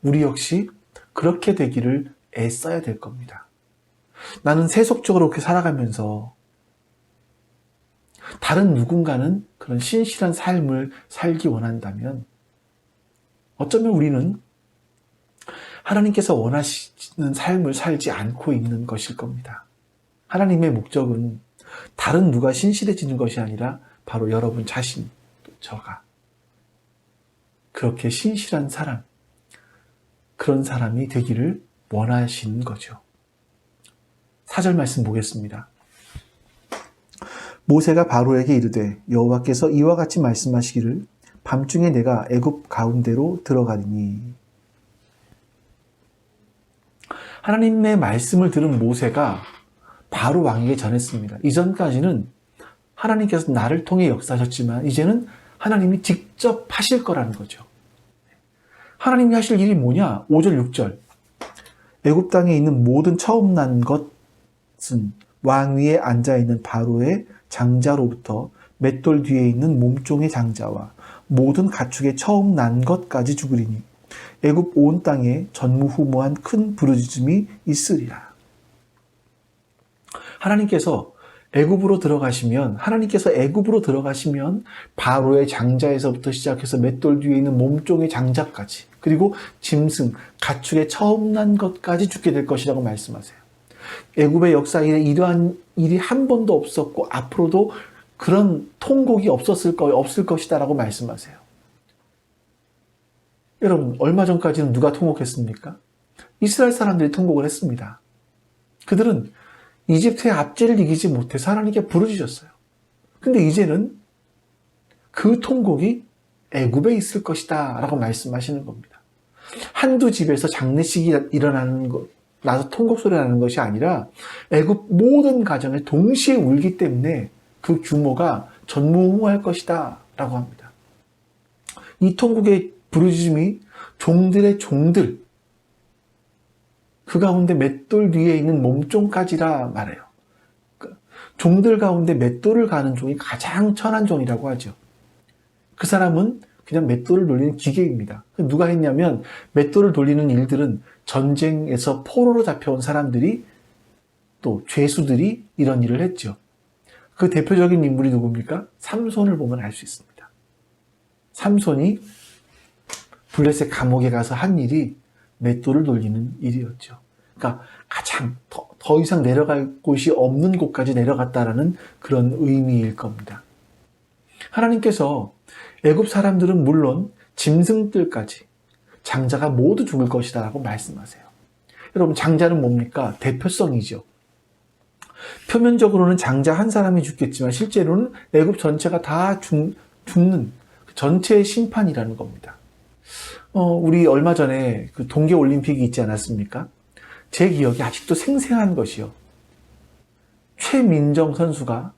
우리 역시 그렇게 되기를 애써야 될 겁니다. 나는 세속적으로 그렇게 살아가면서 다른 누군가는 그런 신실한 삶을 살기 원한다면 어쩌면 우리는 하나님께서 원하시는 삶을 살지 않고 있는 것일 겁니다. 하나님의 목적은 다른 누가 신실해지는 것이 아니라 바로 여러분 자신, 또 저가 그렇게 신실한 사람, 그런 사람이 되기를 원하시는 거죠. 4절 말씀 보겠습니다. 모세가 바로에게 이르되 여호와께서 이와 같이 말씀하시기를 밤중에 내가 애굽 가운데로 들어가리니. 하나님의 말씀을 들은 모세가 바로 왕에게 전했습니다. 이전까지는 하나님께서 나를 통해 역사하셨지만 이제는 하나님이 직접 하실 거라는 거죠. 하나님이 하실 일이 뭐냐? 5절, 6절. 애굽 땅에 있는 모든 처음 난 것은 왕 위에 앉아있는 바로의 장자로부터 맷돌 뒤에 있는 몸종의 장자와 모든 가축의 처음 난 것까지 죽으리니 애굽 온 땅에 전무후무한 큰 부르짖음이 있으리라. 하나님께서 애굽으로 들어가시면 바로의 장자에서부터 시작해서 맷돌 뒤에 있는 몸종의 장자까지 그리고 짐승, 가축의 처음 난 것까지 죽게 될 것이라고 말씀하세요. 애굽의 역사에 이러한 일이 한 번도 없었고 앞으로도 그런 통곡이 없을 것이다라고 말씀하세요. 여러분, 얼마 전까지는 누가 통곡했습니까? 이스라엘 사람들이 통곡을 했습니다. 그들은 이집트의 압제를 이기지 못해서 하나님께 부르짖었어요. 근데 이제는 그 통곡이 애굽에 있을 것이다 라고 말씀하시는 겁니다. 한두 집에서 장례식이 일어나는 것, 나서 통곡 소리가 나는 것이 아니라 애굽 모든 가정에 동시에 울기 때문에 그 규모가 전무후무할 것이다 라고 합니다. 이 통곡의 부르짖음이 종들의 종들, 그 가운데 맷돌 뒤에 있는 몸종까지라 말해요. 종들 가운데 맷돌을 가는 종이 가장 천한 종이라고 하죠. 그 사람은 그냥 맷돌을 돌리는 기계입니다. 누가 했냐면 맷돌을 돌리는 일들은 전쟁에서 포로로 잡혀온 사람들이 또 죄수들이 이런 일을 했죠. 그 대표적인 인물이 누굽니까? 삼손을 보면 알 수 있습니다. 삼손이 블레셋 감옥에 가서 한 일이 맷돌을 돌리는 일이었죠. 그러니까 가장 더 이상 내려갈 곳이 없는 곳까지 내려갔다라는 그런 의미일 겁니다. 하나님께서 애굽 사람들은 물론 짐승들까지 장자가 모두 죽을 것이다 라고 말씀하세요. 여러분, 장자는 뭡니까? 대표성이죠. 표면적으로는 장자 한 사람이 죽겠지만 실제로는 애굽 전체가 다 죽는 전체의 심판이라는 겁니다. 우리 얼마 전에 그 동계올림픽이 있지 않았습니까? 제 기억이 아직도 생생한 것이요. 최민정 선수가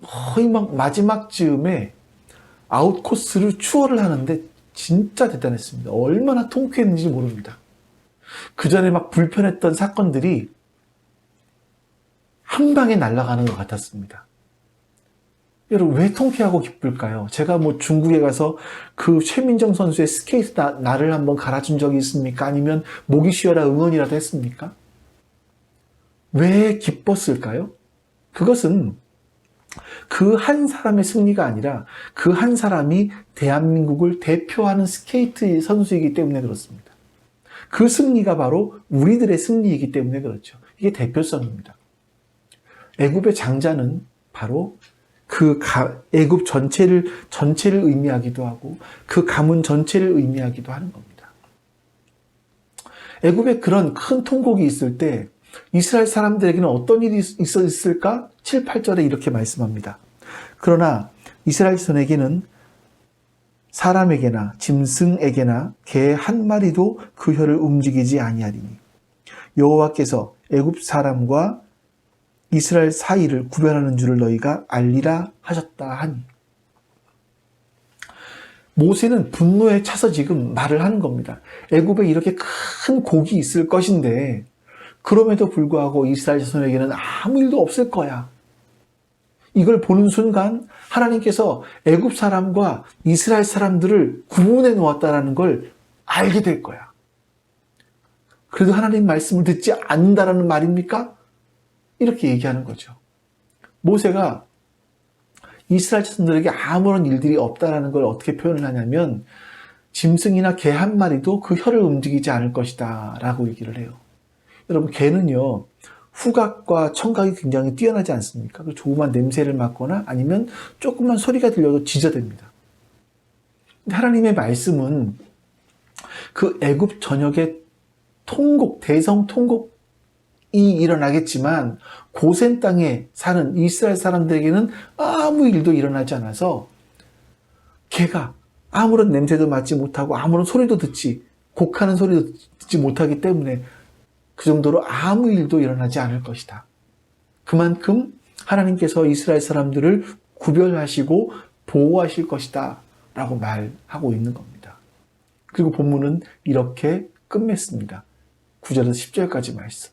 거의 막 마지막 즈음에 아웃코스를 추월을 하는데 진짜 대단했습니다. 얼마나 통쾌했는지 모릅니다. 그 전에 막 불편했던 사건들이 한 방에 날아가는 것 같았습니다. 여러분, 왜 통쾌하고 기쁠까요? 제가 뭐 중국에 가서 그 최민정 선수의 스케이트 날을 한번 갈아준 적이 있습니까? 아니면 목이 쉬어라 응원이라도 했습니까? 왜 기뻤을까요? 그것은 그 한 사람의 승리가 아니라 그 한 사람이 대한민국을 대표하는 스케이트 선수이기 때문에 그렇습니다. 그 승리가 바로 우리들의 승리이기 때문에 그렇죠. 이게 대표성입니다. 애굽의 장자는 바로 그 애굽 전체를 의미하기도 하고 그 가문 전체를 의미하기도 하는 겁니다. 애굽에 그런 큰 통곡이 있을 때 이스라엘 사람들에게는 어떤 일이 있었을까? 7, 8절에 이렇게 말씀합니다. 그러나 이스라엘 자손에게는 사람에게나 짐승에게나 개 한 마리도 그 혀를 움직이지 아니하리니 여호와께서 애굽 사람과 이스라엘 사이를 구별하는 줄을 너희가 알리라 하셨다 하니. 모세는 분노에 차서 지금 말을 하는 겁니다. 애굽에 이렇게 큰 곡이 있을 것인데 그럼에도 불구하고 이스라엘 자손에게는 아무 일도 없을 거야. 이걸 보는 순간 하나님께서 애굽 사람과 이스라엘 사람들을 구분해 놓았다는 걸 알게 될 거야. 그래도 하나님 말씀을 듣지 않는다라는 말입니까? 이렇게 얘기하는 거죠. 모세가 이스라엘 자손들에게 아무런 일들이 없다라는 걸 어떻게 표현을 하냐면 짐승이나 개 한 마리도 그 혀를 움직이지 않을 것이다 라고 얘기를 해요. 여러분, 개는요 후각과 청각이 굉장히 뛰어나지 않습니까? 조그만 냄새를 맡거나 아니면 조금만 소리가 들려도 짖어댑니다. 근데 하나님의 말씀은 그 애굽 전역의 대성 통곡이 일어나겠지만 고센 땅에 사는 이스라엘 사람들에게는 아무 일도 일어나지 않아서 개가 아무런 냄새도 맡지 못하고 아무런 소리도 곡하는 소리도 듣지 못하기 때문에 그 정도로 아무 일도 일어나지 않을 것이다. 그만큼 하나님께서 이스라엘 사람들을 구별하시고 보호하실 것이다 라고 말하고 있는 겁니다. 그리고 본문은 이렇게 끝맺습니다. 9절에서 10절까지 말씀.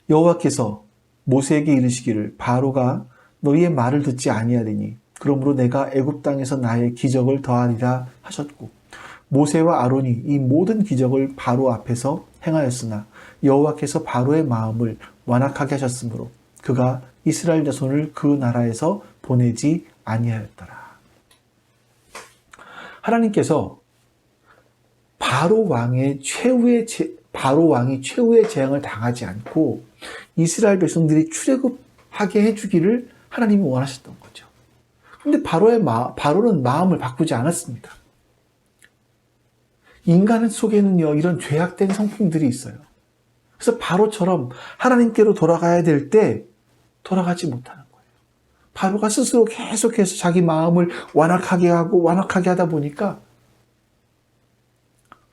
여호와께서 모세에게 이르시기를 바로가 너희의 말을 듣지 아니하리니 그러므로 내가 애굽 땅에서 나의 기적을 더하리라 하셨고 모세와 아론이 이 모든 기적을 바로 앞에서 행하였으나 여호와께서 바로의 마음을 완악하게 하셨으므로 그가 이스라엘 자손을 그 나라에서 보내지 아니하였더라. 하나님께서 바로 왕이 최후의 재앙을 당하지 않고 이스라엘 백성들이 출애굽하게 해주기를 하나님이 원하셨던 거죠. 그런데 바로는 마음을 바꾸지 않았습니다. 인간 속에는요 이런 죄악된 성품들이 있어요. 그래서 바로처럼 하나님께로 돌아가야 될 때 돌아가지 못하는 거예요. 바로가 스스로 계속해서 자기 마음을 완악하게 하다 보니까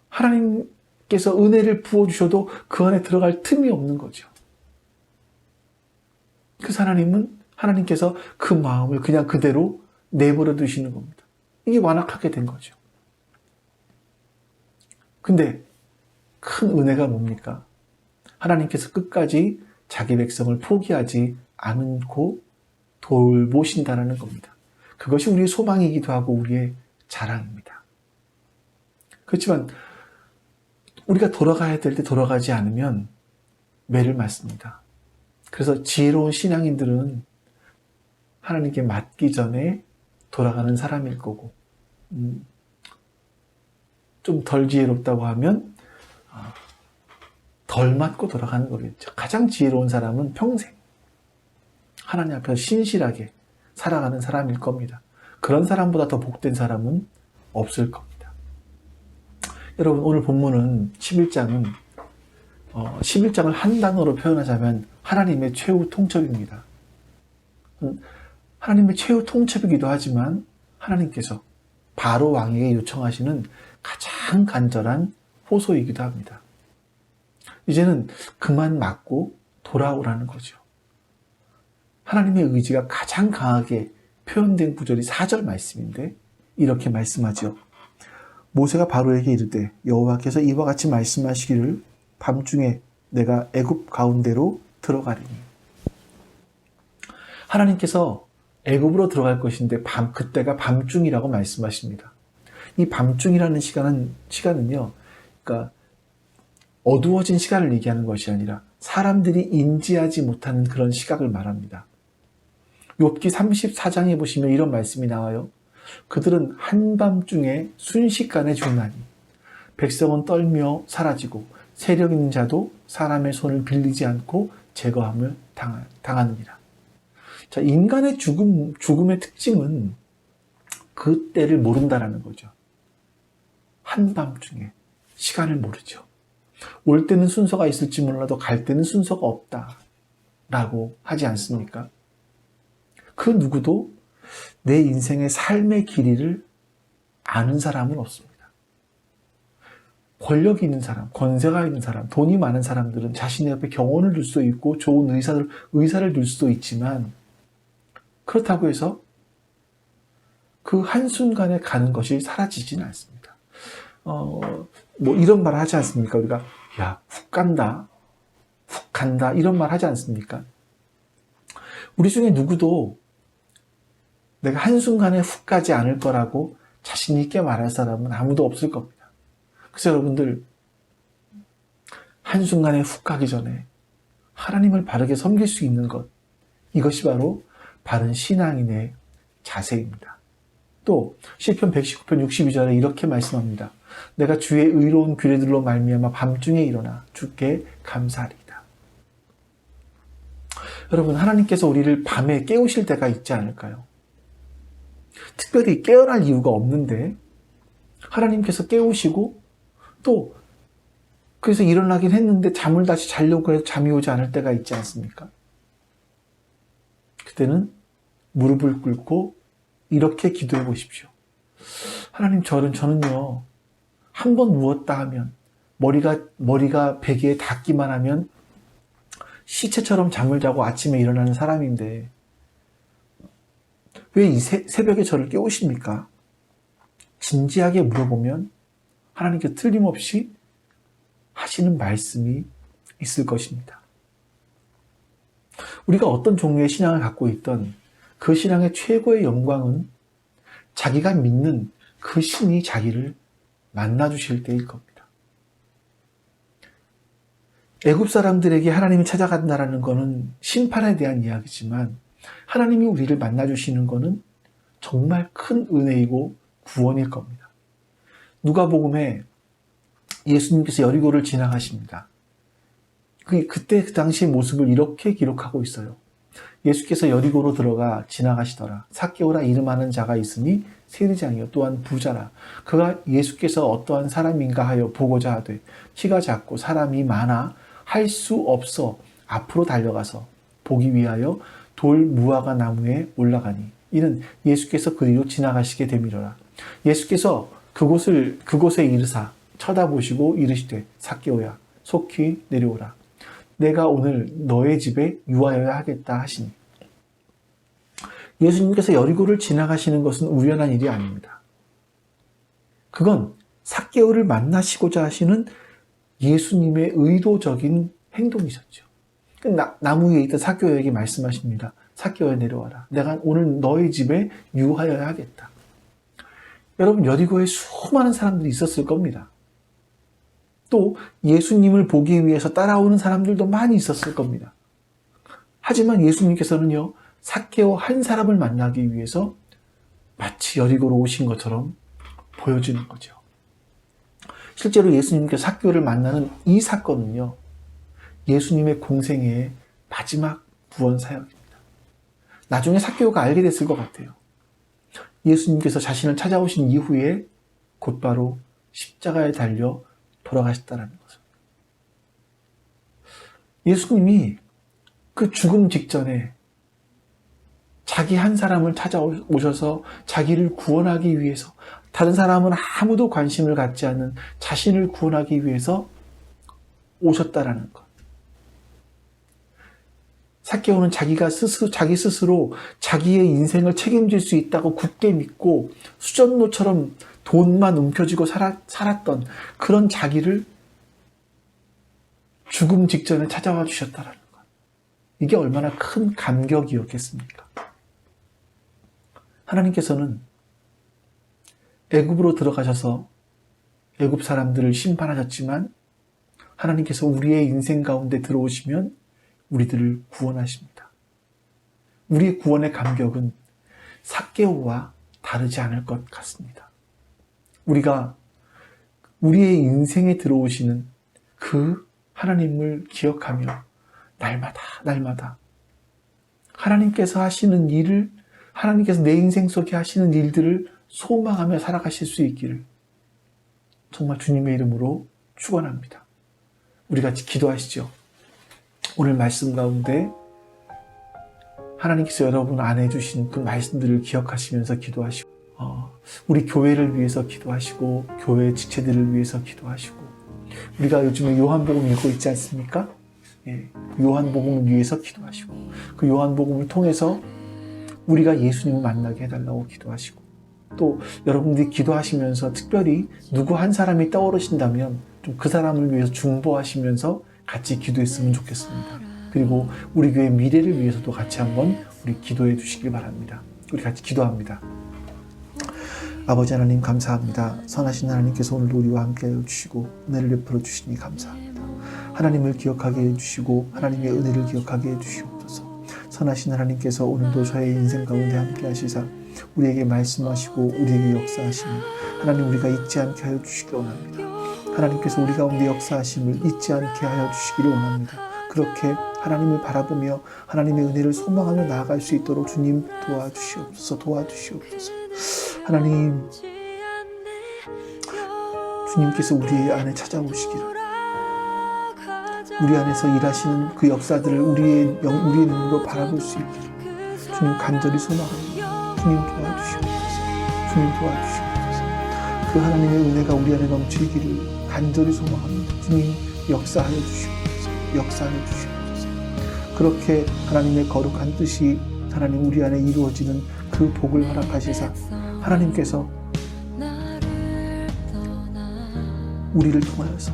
하나님께서 은혜를 부어주셔도 그 안에 들어갈 틈이 없는 거죠. 그래서 하나님께서 그 마음을 그냥 그대로 내버려 두시는 겁니다. 이게 완악하게 된 거죠. 근데 큰 은혜가 뭡니까? 하나님께서 끝까지 자기 백성을 포기하지 않고 돌보신다는 겁니다. 그것이 우리의 소망이기도 하고 우리의 자랑입니다. 그렇지만 우리가 돌아가야 될 때 돌아가지 않으면 매를 맞습니다. 그래서 지혜로운 신앙인들은 하나님께 맞기 전에 돌아가는 사람일 거고, 좀 덜 지혜롭다고 하면 덜 맞고 돌아가는 거겠죠. 가장 지혜로운 사람은 평생 하나님 앞에서 신실하게 살아가는 사람일 겁니다. 그런 사람보다 더 복된 사람은 없을 겁니다. 여러분, 오늘 본문은 11장은 11장을 한 단어로 표현하자면 하나님의 최후 통첩입니다. 하나님의 최후 통첩이기도 하지만 하나님께서 바로 왕에게 요청하시는 가장 간절한 호소이기도 합니다. 이제는 그만 맞고 돌아오라는 거죠. 하나님의 의지가 가장 강하게 표현된 구절이 4절 말씀인데 이렇게 말씀하죠. 모세가 바로에게 이르되 여호와께서 이와 같이 말씀하시기를 밤중에 내가 애굽 가운데로 들어가리니. 하나님께서 애굽으로 들어갈 것인데 그때가 밤중이라고 말씀하십니다. 이 밤중이라는 시간은요, 그러니까 어두워진 시간을 얘기하는 것이 아니라 사람들이 인지하지 못하는 그런 시각을 말합니다. 욥기 34장에 보시면 이런 말씀이 나와요. 그들은 한밤중에 순식간에 죽나니 백성은 떨며 사라지고 세력 있는 자도 사람의 손을 빌리지 않고 제거함을 당하느니라. 자, 인간의 죽음의 특징은 그 때를 모른다라는 거죠. 한밤중에 시간을 모르죠. 올 때는 순서가 있을지 몰라도 갈 때는 순서가 없다라고 하지 않습니까? 그 누구도 내 인생의 삶의 길이를 아는 사람은 없습니다. 권력이 있는 사람, 권세가 있는 사람, 돈이 많은 사람들은 자신의 옆에 경호를 둘 수도 있고 좋은 의사를 둘 수도 있지만 그렇다고 해서 그 한순간에 가는 것이 사라지지는 않습니다. 뭐 이런 말 하지 않습니까? 우리가 야, 훅 간다, 훅 간다 이런 말 하지 않습니까? 우리 중에 누구도 내가 한순간에 훅 가지 않을 거라고 자신 있게 말할 사람은 아무도 없을 겁니다. 그래서 여러분들 한순간에 훅 가기 전에 하나님을 바르게 섬길 수 있는 것, 이것이 바로 바른 신앙인의 자세입니다. 또 시편 119편 62절에 이렇게 말씀합니다. 내가 주의 의로운 규례들로 말미암아 밤중에 일어나 주께 감사하리이다. 여러분, 하나님께서 우리를 밤에 깨우실 때가 있지 않을까요? 특별히 깨어날 이유가 없는데 하나님께서 깨우시고 또 그래서 일어나긴 했는데 잠을 다시 자려고 해도 잠이 오지 않을 때가 있지 않습니까? 그때는 무릎을 꿇고 이렇게 기도해 보십시오. 하나님, 저는요, 한 번 누웠다 하면 머리가 베개에 닿기만 하면 시체처럼 잠을 자고 아침에 일어나는 사람인데 왜 이 새벽에 저를 깨우십니까? 진지하게 물어보면 하나님께 틀림없이 하시는 말씀이 있을 것입니다. 우리가 어떤 종류의 신앙을 갖고 있던 그 신앙의 최고의 영광은 자기가 믿는 그 신이 자기를 만나주실 때일 겁니다. 애굽 사람들에게 하나님이 찾아간다라는 것은 심판에 대한 이야기지만 하나님이 우리를 만나주시는 것은 정말 큰 은혜이고 구원일 겁니다. 누가복음에 예수님께서 여리고를 지나가십니다. 그때 그 당시의 모습을 이렇게 기록하고 있어요. 예수께서 여리고로 들어가 지나가시더라. 삭개오라 이름하는 자가 있으니 세리장이요 또한 부자라. 그가 예수께서 어떠한 사람인가 하여 보고자 하되 키가 작고 사람이 많아 할 수 없어 앞으로 달려가서 보기 위하여 돌 무화과 나무에 올라가니 이는 예수께서 그리로 지나가시게 되미러라. 예수께서 그곳에 이르사 쳐다보시고 이르시되 삭개오야 속히 내려오라. 내가 오늘 너의 집에 유하여야 하겠다 하시니. 예수님께서 여리고를 지나가시는 것은 우연한 일이 아닙니다. 그건 삭개오를 만나시고자 하시는 예수님의 의도적인 행동이셨죠. 나무 위에 있던 삭개오에게 말씀하십니다. 삭개오야 내려와라. 내가 오늘 너의 집에 유하여야 하겠다. 여러분, 여리고에 수많은 사람들이 있었을 겁니다. 또 예수님을 보기 위해서 따라오는 사람들도 많이 있었을 겁니다. 하지만 예수님께서는요, 삭개오 한 사람을 만나기 위해서 마치 여리고로 오신 것처럼 보여지는 거죠. 실제로 예수님께서 삭개오를 만나는 이 사건은요, 예수님의 공생애의 마지막 구원 사역입니다. 나중에 삭개오가 알게 됐을 것 같아요. 예수님께서 자신을 찾아오신 이후에 곧바로 십자가에 달려 돌아가셨다는 것을. 예수님이 그 죽음 직전에 자기 한 사람을 찾아오셔서 자기를 구원하기 위해서, 다른 사람은 아무도 관심을 갖지 않는 자신을 구원하기 위해서 오셨다라는 것. 삭개오는 자기 스스로 자기의 인생을 책임질 수 있다고 굳게 믿고 수전노처럼 돈만 움켜쥐고 살았던 그런 자기를 죽음 직전에 찾아와 주셨다라는 것. 이게 얼마나 큰 감격이었겠습니까? 하나님께서는 애굽으로 들어가셔서 애굽 사람들을 심판하셨지만, 하나님께서 우리의 인생 가운데 들어오시면 우리들을 구원하십니다. 우리의 구원의 감격은 삭개오와 다르지 않을 것 같습니다. 우리가 우리의 인생에 들어오시는 그 하나님을 기억하며 날마다 하나님께서 하시는 일을, 하나님께서 내 인생 속에 하시는 일들을 소망하며 살아가실 수 있기를 정말 주님의 이름으로 축원합니다. 우리 같이 기도하시죠. 오늘 말씀 가운데 하나님께서 여러분 안에 주신 그 말씀들을 기억하시면서 기도하시고, 우리 교회를 위해서 기도하시고, 교회 직체들을 위해서 기도하시고, 우리가 요즘에 요한복음 읽고 있지 않습니까? 예, 요한복음을 위해서 기도하시고, 그 요한복음을 통해서 우리가 예수님을 만나게 해달라고 기도하시고, 또 여러분들이 기도하시면서 특별히 누구 한 사람이 떠오르신다면 좀 그 사람을 위해서 중보하시면서 같이 기도했으면 좋겠습니다. 그리고 우리 교회 미래를 위해서도 같이 한번 우리 기도해 주시길 바랍니다. 우리 같이 기도합니다. 아버지 하나님 감사합니다. 선하신 하나님께서 오늘도 우리와 함께하여 주시고 은혜를 베풀어 주시니 감사합니다. 하나님을 기억하게 해주시고 하나님의 은혜를 기억하게 해주시옵소서. 선하신 하나님께서 오늘도 저의 인생 가운데 함께 하시사 우리에게 말씀하시고 우리에게 역사하시니 하나님, 우리가 잊지 않게 하여 주시기 원합니다. 하나님께서 우리 가운데 역사하심을 잊지 않게 하여 주시기를 원합니다. 그렇게 하나님을 바라보며 하나님의 은혜를 소망하며 나아갈 수 있도록 주님 도와주시옵소서. 하나님, 주님께서 우리 안에 찾아오시기를, 우리 안에서 일하시는 그 역사들을 우리의 눈으로 바라볼 수 있기를 주님 간절히 소망합니다. 주님 도와주시옵소서. 그 하나님의 은혜가 우리 안에 넘치기를 간절히 소망합니다. 주님 역사하여 주시옵소서. 그렇게 하나님의 거룩한 뜻이 하나님 우리 안에 이루어지는 그 복을 허락하시사 하나님께서 우리를 통하여서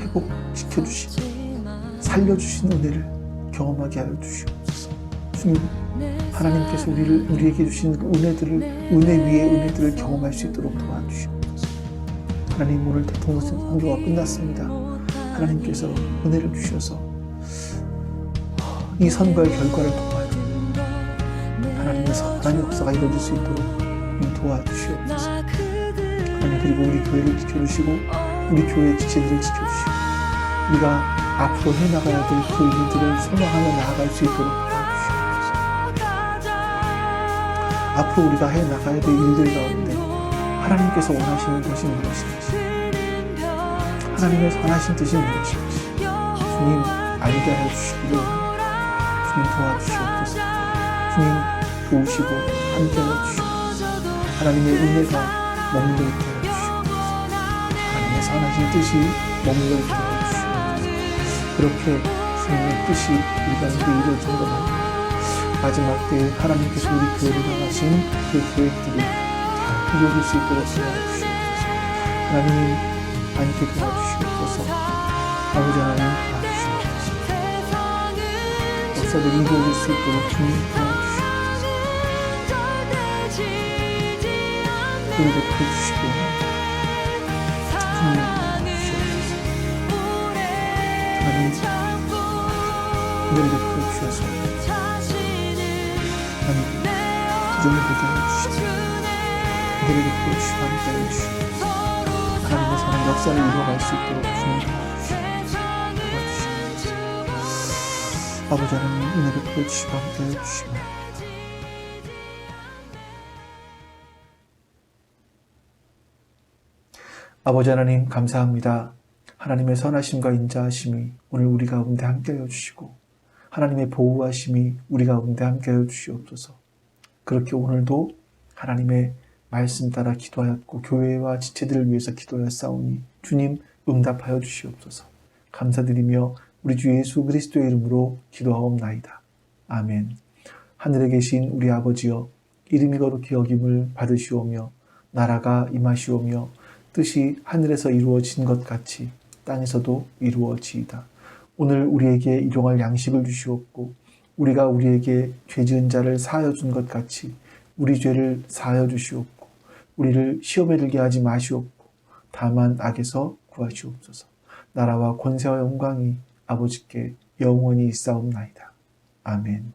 회복시켜주시고 살려주신 은혜를 경험하게 하여 주시옵소서. 주님, 하나님께서 우리에게 주신 그 은혜 위에 은혜들을 경험할 수 있도록 도와주시옵소서. 하나님, 오늘 대통령 선교가 끝났습니다. 하나님께서 은혜를 주셔서 이 선거의 결과를 통하여 하나님의 선한 역사가 이루어질 수 있도록 도와주시옵소서. 하나님, 그리고 우리 교회를 지켜주시고 우리 교회의 지체들을 지켜주시고 우리가 앞으로 해나가야 될 그 일들을 소망하며 나아갈 수 있도록 도와주시옵소서. 앞으로 우리가 해나가야 될 일들 가운데 하나님께서 원하시는 것이 무엇인지, 하나님의 선하신 뜻이 무엇인지 주님 알게 하여 주시기를 원합니다. 주님 도와주시옵소서. 주님 도우시고 함께하여 주시옵소서. 하나님의 은혜가 머물러 있게 하여 주시옵소서. 하나님의 선하신 뜻이 머물러 있게 하여 주시옵소서. 그렇게 주님의 뜻이 우리 가운데 이루어진 것 같아요. 마지막 때에 하나님께서 우리 교회를 향하신 그 계획들이 다 이루어질 수 있도록 도와주시옵소서. 하나님, 앉게 도와주시옵소서. 아버지 하나님 도와주시옵소서. 역사들이 이루어질 수 있도록 주님 도와주시옵소서. 우리 베풀어주시고 주님 도와주시옵소서. 하나님 우리를 베풀어주셔서 하나님 부정을 보장해주시고 우리를 베풀어주시고 함께 해주시고 하나님의 사랑 역사를 이루어갈 수 있도록 주님 도와주시옵소서. 아버지 하나님 은혜 베풀어주시고 함께 해주시고 아버지 하나님 감사합니다. 하나님의 선하심과 인자하심이 오늘 우리 가운데 함께하여 주시고 하나님의 보호하심이 우리 가운데 함께하여 주시옵소서. 그렇게 오늘도 하나님의 말씀 따라 기도하였고 교회와 지체들을 위해서 기도하였사오니 주님 응답하여 주시옵소서. 감사드리며 우리 주 예수 그리스도의 이름으로 기도하옵나이다. 아멘. 하늘에 계신 우리 아버지여 이름이 거룩히 여김을 받으시오며 나라가 임하시오며 뜻이 하늘에서 이루어진 것 같이 땅에서도 이루어지이다. 오늘 우리에게 일용할 양식을 주시옵고 우리가 우리에게 죄 지은 자를 사하여 준 것 같이 우리 죄를 사하여 주시옵고 우리를 시험에 들게 하지 마시옵고 다만 악에서 구하시옵소서. 나라와 권세와 영광이 아버지께 영원히 있사옵나이다. 아멘.